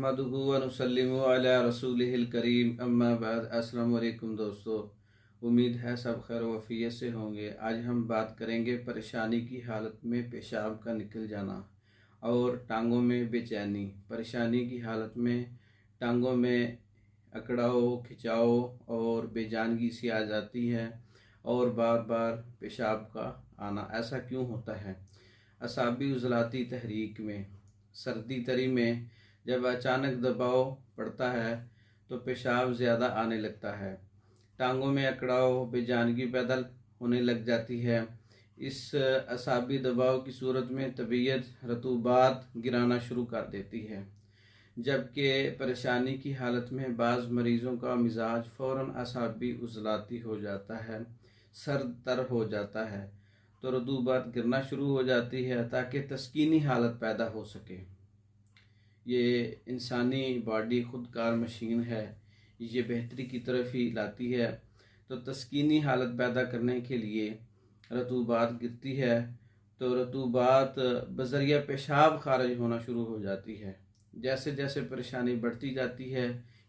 नहमदुहु व नुसल्लिमु अला रसूलिहिल करीम अम्मा बाद। अस्सलाम वालेकुम दोस्तों, उम्मीद है सब खैर वफ़ियत से होंगे। आज हम बात करेंगे परेशानी की हालत में पेशाब का निकल जाना और टांगों में बेचैनी। परेशानी की हालत में टांगों में अकड़ाव, खिंचाव और बेजानगी सी आ जाती है और बार बार पेशाब का आना। ऐसा क्यों होता है? असाबी उज़लाती तहरीक में, सर्दी तरी में जब अचानक दबाव पड़ता है तो पेशाब ज़्यादा आने लगता है। टांगों में अकड़ाव, बेजानगी पैदा होने लग जाती है। इस असाबी दबाव की सूरत में तबीयत रतूबात गिराना शुरू कर देती है, जबकि परेशानी की हालत में बाज़ मरीज़ों का मिजाज फ़ौरन असाबी उज़लाती हो जाता है, सर्द तर हो जाता है तो रतूबात गिरना शुरू हो जाती है ताकि तस्कीनी हालत पैदा हो सके। ये इंसानी बॉडी खुदकार मशीन है, ये बेहतरी की तरफ ही लाती है। तो तस्कीनी हालत पैदा करने के लिए रतूबात गिरती है तो रतूबात बज़रिया पेशाब खारिज होना शुरू हो जाती है। जैसे जैसे परेशानी बढ़ती जाती है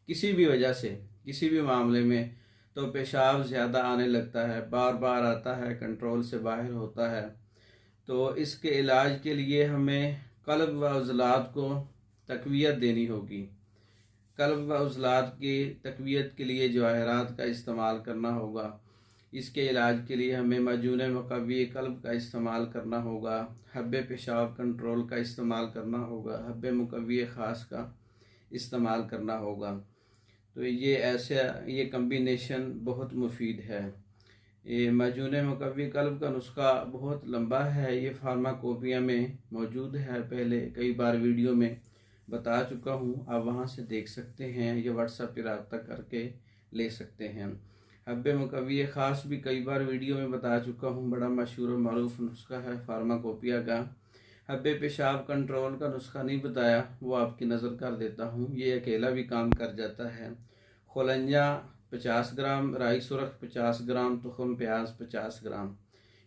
किसी भी वजह से, किसी भी मामले में, तो पेशाब ज़्यादा आने लगता है, बार बार आता है, कंट्रोल से बाहर होता है। तो इसके इलाज के लिए हमें क़ल्ब व उज़लात को तक़वियत देनी होगी। क़ल्ब व उज़लात की तक़वियत के लिए जवाहरात का इस्तेमाल करना होगा। इसके इलाज के लिए हमें मजून मुक़व्वी क़ल्ब का इस्तेमाल करना होगा, हब्बे पेशाब कंट्रोल का इस्तेमाल करना होगा, हब्बे मुक़व्वी ख़ास का इस्तेमाल करना होगा। तो ये कम्बिनेशन बहुत मुफीद है। ये मजून मुक़व्वी क़ल्ब का नुस्खा बहुत लंबा है, ये फार्माकोपिया में मौजूद है, पहले कई बार वीडियो में बता चुका हूँ, आप वहाँ से देख सकते हैं, ये व्हाट्सएप पर रब्ता करके ले सकते हैं। हब्बे मुक़व्वी ख़ास भी कई बार वीडियो में बता चुका हूँ, बड़ा मशहूर और मारूफ नुस्खा है फार्माकोपिया का। हब्बे पेशाब कंट्रोल का नुस्खा नहीं बताया, वो आपकी नज़र कर देता हूँ, ये अकेला भी काम कर जाता है। खुलंजा 50 ग्राम, राई सुरख 50 ग्राम, तुखम प्याज 50 ग्राम,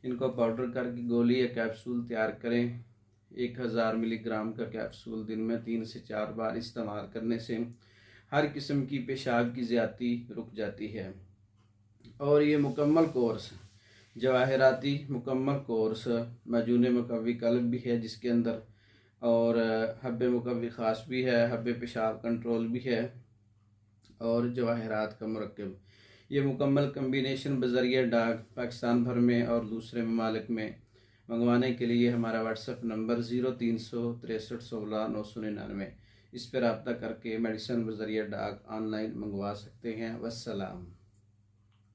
इनको पाउडर करके गोली या कैप्सूल तैयार करें। 1000 मिलीग्राम का कैप्सूल दिन में 3 से 4 बार इस्तेमाल करने से हर किस्म की पेशाब की ज़्यादती रुक जाती है। और ये मुकम्मल कोर्स, जवाहराती मुकम्मल कोर्स मजून मुक़व्वी क़ल्ब भी है जिसके अंदर, और हब्बे मुक़व्वी ख़ास भी है, हब्बे पेशाब कंट्रोल भी है और जवाहरात का मुरक्कब। ये मुकम्मल कम्बिनेशन बज़रिया डाक पाकिस्तान भर में और दूसरे ममालिक में मंगवाने के लिए हमारा व्हाट्सएप नंबर 0363 16 999, इस पर रब्ता करके मेडिसिन बज़रिया डाक ऑनलाइन मंगवा सकते हैं। वस्सलाम।